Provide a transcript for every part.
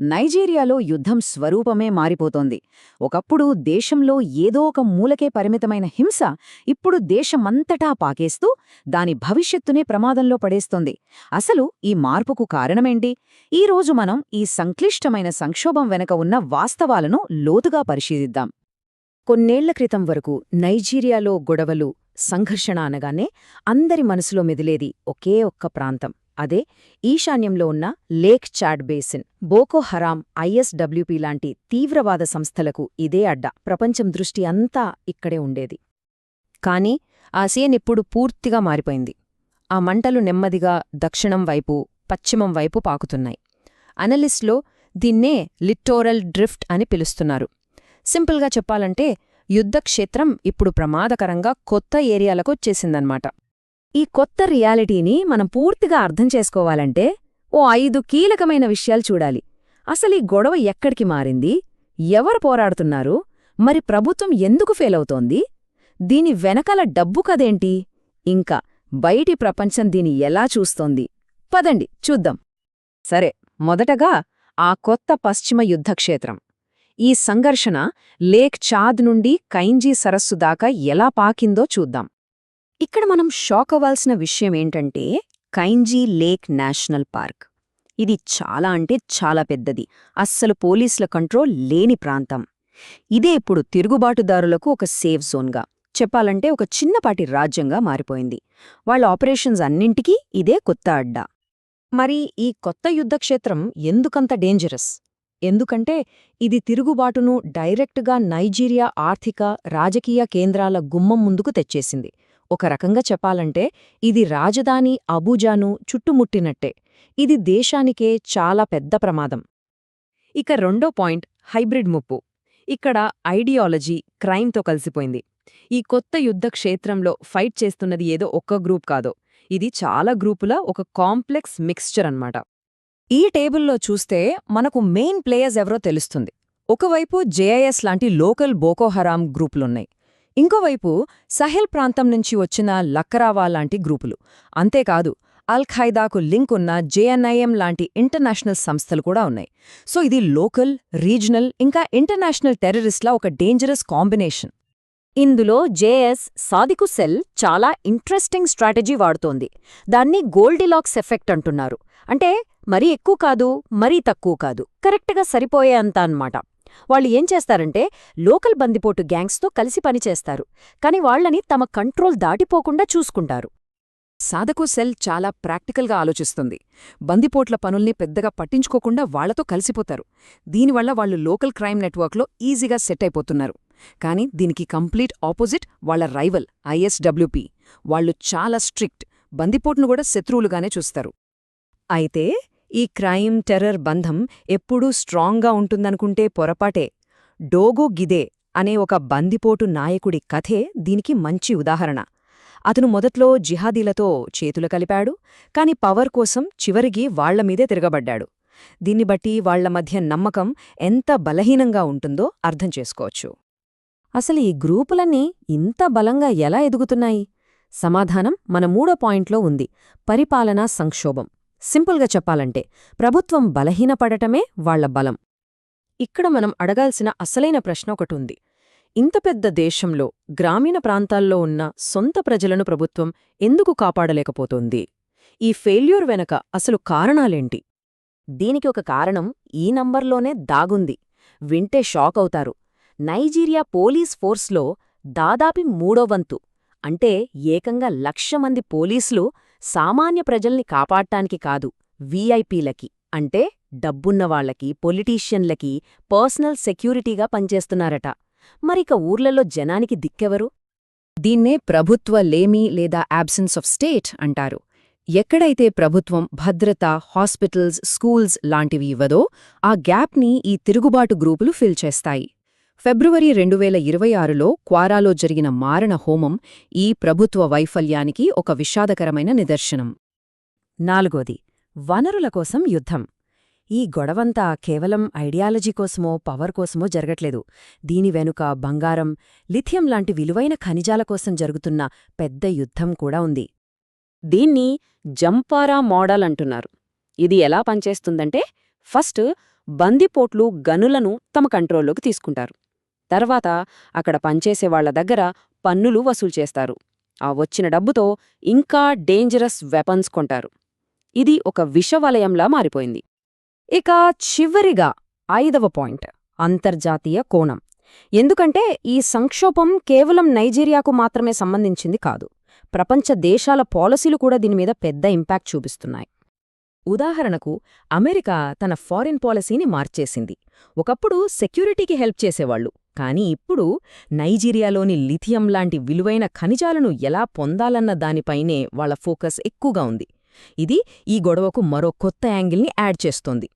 నైజీరియాలో యుద్ధం స్వరూపమే మారిపోతోంది. ఒకప్పుడు దేశంలో ఏదో ఒక మూలకే పరిమితమైన హింస ఇప్పుడు దేశమంతటా పాకేస్తూ దాని భవిష్యత్తునే ప్రమాదంలో పడేస్తోంది. అసలు ఈ మార్పుకు కారణమేంటి? ఈరోజు మనం ఈ సంక్లిష్టమైన సంక్షోభం వెనక ఉన్న వాస్తవాలను లోతుగా పరిశీలిద్దాం. కొన్నేళ్ల క్రితం వరకు నైజీరియాలో గొడవలు, సంఘర్షణ అనగానే అందరి మనసులో మెదిలేది ఒకే ఒక్క ప్రాంతం. అదే ఈశాన్యంలో ఉన్న లేక్ చాడ్ బేసిన్. బోకో హరాం, ఐఎస్డబ్ల్యూపీ లాంటి తీవ్రవాద సంస్థలకు ఇదే అడ్డ. ప్రపంచం దృష్టి అంతా ఇక్కడే ఉండేది. కాని ఆ సీన్ ఇప్పుడు పూర్తిగా మారిపోయింది. ఆ మంటలు నెమ్మదిగా దక్షిణం వైపు, పశ్చిమం వైపు పాకుతున్నాయి. అనలిస్ట్లో దీన్నే లిట్టోరల్ డ్రిఫ్ట్ అని పిలుస్తున్నారు. సింపుల్గా చెప్పాలంటే యుద్ధక్షేత్రం ఇప్పుడు ప్రమాదకరంగా కొత్త ఏరియాలకొచ్చేసిందన్నమాట. ఈ కొత్త రియాలిటీని మనం పూర్తిగా అర్థం చేసుకోవాలంటే ఓ 5 కీలకమైన విషయాలు చూడాలి. అసలీ గొడవ ఎక్కడికి మారింది, ఎవరు పోరాడుతున్నారు, మరి ప్రభుత్వం ఎందుకు ఫెయిలవుతోంది, దీని వెనకాల డబ్బు కదేంటి, ఇంకా బయటి ప్రపంచం దీని ఎలా చూస్తోంది. పదండి చూద్దాం. సరే, మొదటగా ఆ కొత్త పశ్చిమ యుద్ధక్షేత్రం. ఈ సంఘర్షణ లేక్ చాద్ నుండి కైంజీ సరస్సు దాకా ఎలా పాకిందో చూద్దాం. ఇక్కడ మనం షాక్ అవ్వాల్సిన విషయమేంటంటే కైంజీ లేక్ నేషనల్ పార్క్. ఇది చాలా అంటే చాలా పెద్దది. అస్సలు పోలీసుల కంట్రోల్ లేని ప్రాంతం. ఇదే ఇప్పుడు తిరుగుబాటుదారులకు ఒక సేఫ్ జోన్గా, చెప్పాలంటే ఒక చిన్నపాటి రాజ్యంగా మారిపోయింది. వాళ్ళ ఆపరేషన్స్ అన్నింటికీ ఇదే కొత్త అడ్డా. మరి ఈ కొత్త యుద్ధక్షేత్రం ఎందుకంత డేంజరస్? ఎందుకంటే ఇది తిరుగుబాటును డైరెక్ట్గా నైజీరియా ఆర్థిక, రాజకీయ కేంద్రాల గుమ్మం ముందుకు తెచ్చేసింది. ఒక రకంగా చెప్పాలంటే ఇది రాజధాని అబూజాను చుట్టుముట్టినట్టే. ఇది దేశానికే చాలా పెద్ద ప్రమాదం. ఇక రెండో పాయింట్, హైబ్రిడ్ ముప్పు. ఇక్కడ ఐడియాలజీ క్రైమ్తో కలిసిపోయింది. ఈ కొత్త యుద్ధక్షేత్రంలో ఫైట్ చేస్తున్నది ఏదో ఒక్క గ్రూప్ కాదో, ఇది చాలా గ్రూపుల ఒక కాంప్లెక్స్ మిక్స్చర్ అన్నమాట. ఈ టేబుల్లో చూస్తే మనకు మెయిన్ ప్లేయర్స్ ఎవరో తెలుస్తుంది. ఒకవైపు జేఐఎస్ లాంటి లోకల్ బోకోహరాం గ్రూపులున్నాయి. ఇంకోవైపు సహెల్ ప్రాంతం నుంచి వచ్చిన లక్కరావా లాంటి గ్రూపులు. అంతేకాదు అల్ ఖైదాకు లింక్ ఉన్న జేఎన్ఐఎం లాంటి ఇంటర్నేషనల్ సంస్థలు కూడా ఉన్నాయి. సో ఇది లోకల్, రీజనల్ ఇంకా ఇంటర్నేషనల్ టెర్రరిస్ట్ల ఒక డేంజరస్ కాంబినేషన్. ఇందులో జేఎస్ సాదికు సెల్ చాలా ఇంట్రెస్టింగ్ స్ట్రాటజీ వాడుతోంది. దాన్ని గోల్డిలాక్స్ ఎఫెక్ట్ అంటున్నారు. అంటే మరీ ఎక్కువ కాదు, మరీ తక్కువ కాదు, కరెక్ట్గా సరిపోయే అంత అన్నమాట. వాళ్ళు ఏం చేస్తారంటే లోకల్ బందిపోటు గ్యాంగ్స్తో కలిసి పనిచేస్తారు, కాని వాళ్లని తమ కంట్రోల్ దాటిపోకుండా చూసుకుంటారు. సాదకు సెల్ చాలా ప్రాక్టికల్గా ఆలోచిస్తుంది. బందిపోట్ల పనుల్ని పెద్దగా పట్టించుకోకుండా వాళ్లతో కలిసిపోతారు. దీనివల్ల వాళ్ళు లోకల్ క్రైమ్ నెట్వర్క్లో ఈజీగా సెట్ అయిపోతున్నారు. కానీ దీనికి కంప్లీట్ ఆపోజిట్ వాళ్ల రైవల్ ఐఎస్డబ్ల్యూపీ. వాళ్లు చాలా స్ట్రిక్ట్, బందిపోట్ను కూడా శత్రువులుగానే చూస్తారు. అయితే ఈ క్రైమ్, టెర్రర్ బంధం ఎప్పుడూ స్ట్రాంగ్గా ఉంటుందనుకుంటే పొరపాటే. డోగో గిదే అనే ఒక బందిపోటు నాయకుడి కథే దీనికి మంచి ఉదాహరణ. అతను మొదట్లో జిహాదీలతో చేతులు కలిపాడు, కాని పవర్ కోసం చివరికి వాళ్లమీదే తిరగబడ్డాడు. దీన్ని బట్టి వాళ్ల మధ్య నమ్మకం ఎంత బలహీనంగా ఉంటుందో అర్థం చేసుకోవచ్చు. అసలు ఈ గ్రూపులన్నీ ఇంత బలంగా ఎలా ఎదుగుతున్నాయి? సమాధానం మన మూడో పాయింట్లో ఉంది, పరిపాలనా సంక్షోభం. సింపుల్గా చెప్పాలంటే ప్రభుత్వం బలహీనపడటమే వాళ్ల బలం. ఇక్కడ మనం అడగాల్సిన అసలైన ప్రశ్న ఒకటుంది. ఇంత పెద్ద దేశంలో గ్రామీణ ప్రాంతాల్లో ఉన్న సొంత ప్రజలను ప్రభుత్వం ఎందుకు కాపాడలేకపోతోంది? ఈ ఫెయిల్యూర్ వెనక అసలు కారణాలేంటి? దీనికి ఒక కారణం ఈ నంబర్లోనే దాగుంది. వింటే షాక్ అవుతారు. నైజీరియా పోలీస్ ఫోర్స్లో దాదాపు 3వ వంతు, అంటే ఏకంగా 1,00,000 మంది పోలీసులు సామాన్య ప్రజల్ని కాపాడటానికి కాదు, వీఐపీలకి, అంటే డబ్బున్నవాళ్లకి, పొలిటీషియన్లకి పర్సనల్ సెక్యూరిటీగా పనిచేస్తున్నారట. మరిక ఊర్లలో జనానికి దిక్కెవరు? దీన్నే ప్రభుత్వ లేమి లేదా యాబ్సెన్స్ ఆఫ్ స్టేట్ అంటారు. ఎక్కడైతే ప్రభుత్వం భద్రత, హాస్పిటల్స్, స్కూల్స్ లాంటివి ఇవ్వదో ఆ గ్యాప్ని ఈ తిరుగుబాటు గ్రూపులు ఫిల్ చేస్తాయి. ఫిబ్రవరి 2026లో క్వారాలో జరిగిన మారణ హోమం ఈ ప్రభుత్వ వైఫల్యానికి ఒక విషాదకరమైన నిదర్శనం. 4. వనరుల కోసం యుద్ధం. ఈ గొడవంతా కేవలం ఐడియాలజీ కోసమో పవర్ కోసమో జరగట్లేదు. దీని వెనుక బంగారం, లిథియం లాంటి విలువైన ఖనిజాల కోసం జరుగుతున్న పెద్ద యుద్ధం కూడా ఉంది. దీన్ని జంపారా మోడల్ అంటున్నారు. ఇది ఎలా పనిచేస్తుందంటే, ఫస్ట్ బందిపోట్లు గనులను తమ కంట్రోల్లోకి తీసుకుంటారు. తర్వాత అక్కడ పనిచేసేవాళ్ల దగ్గర పన్నులు వసూలు చేస్తారు. ఆ వచ్చిన డబ్బుతో ఇంకా డేంజరస్ వెపన్స్ కొంటారు. ఇది ఒక విషవలయంలా మారిపోయింది. ఇక చివరిగా 5వ పాయింట్ అంతర్జాతీయ కోణం. ఎందుకంటే ఈ సంక్షోభం కేవలం నైజీరియాకు మాత్రమే సంబంధించింది కాదు. ప్రపంచ దేశాల పాలసీలు కూడా దీనిమీద పెద్ద ఇంపాక్ట్ చూపిస్తున్నాయి. ఉదాహరణకు అమెరికా తన ఫారిన్ పాలసీని మార్చేసింది. ఒకప్పుడు సెక్యూరిటీకి హెల్ప్ చేసేవాళ్లు, కానీ ఇప్పుడు నైజీరియాలోని లిథియం లాంటి విలువైన ఖనిజాలను ఎలా పొందాలన్న దానిపైనే వాళ్ల ఫోకస్ ఎక్కువగా ఉంది. ఇది ఈ గొడవకు మరో కొత్త యాంగిల్ని యాడ్ చేస్తోంది.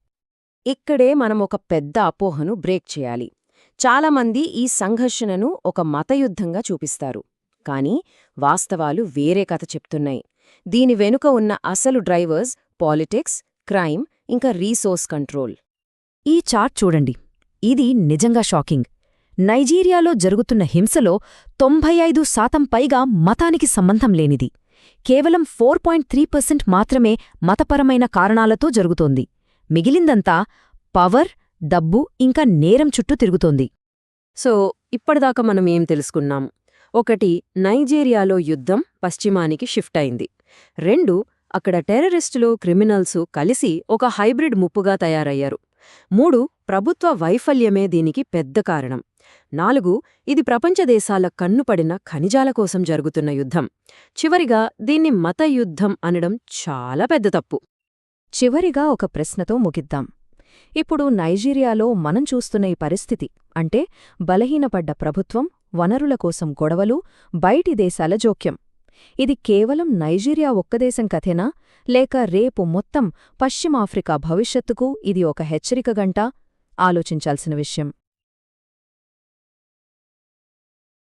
ఇక్కడే మనం ఒక పెద్ద అపోహను బ్రేక్ చేయాలి. చాలామంది ఈ సంఘర్షణను ఒక మతయుద్ధంగా చూపిస్తారు. కానీ వాస్తవాలు వేరే కథ చెప్తున్నాయి. దీని వెనుక ఉన్న అసలు డ్రైవర్స్ పాలిటిక్స్, క్రైమ్, ఇంకా రీసోర్స్ కంట్రోల్. ఈ చార్ట్ చూడండి. ఇది నిజంగా షాకింగ్. నైజీరియాలో జరుగుతున్న హింసలో 95% పైగా మతానికి సంబంధం లేనిది. కేవలం 4.3% మాత్రమే మతపరమైన కారణాలతో జరుగుతోంది. మిగిలిందంతా పవర్, డబ్బు ఇంకా నేరం చుట్టూ తిరుగుతోంది. సో ఇప్పటిదాకా మనం ఏం తెలుసుకున్నాం? 1, నైజీరియాలో యుద్ధం పశ్చిమానికి షిఫ్ట్ అయింది. 2, అక్కడ టెర్రరిస్టులు, క్రిమినల్సు కలిసి ఒక హైబ్రిడ్ ముప్పుగా తయారయ్యారు. 3, ప్రభుత్వ వైఫల్యమే దీనికి పెద్ద కారణం. 4, ఇది ప్రపంచ దేశాల కన్నుపడిన ఖనిజాల కోసం జరుగుతున్న యుద్ధం. చివరిగా దీన్ని మత యుద్ధం అనడం చాలా పెద్ద తప్పు. చివరిగా ఒక ప్రశ్నతో ముగిద్దాం. ఇప్పుడు నైజీరియాలో మనం చూస్తున్న ఈ పరిస్థితి అంటే బలహీనపడ్డ ప్రభుత్వం, వనరుల కోసం గొడవలు, బయటి దేశాల జోక్యం. ఇది కేవలం నైజీరియా ఒక్కదేశం కథేనా, లేక రేపు మొత్తం పశ్చిమాఫ్రికా భవిష్యత్తుకు ఇది ఒక హెచ్చరిక గంట? ఆలోచించాల్సిన విషయం.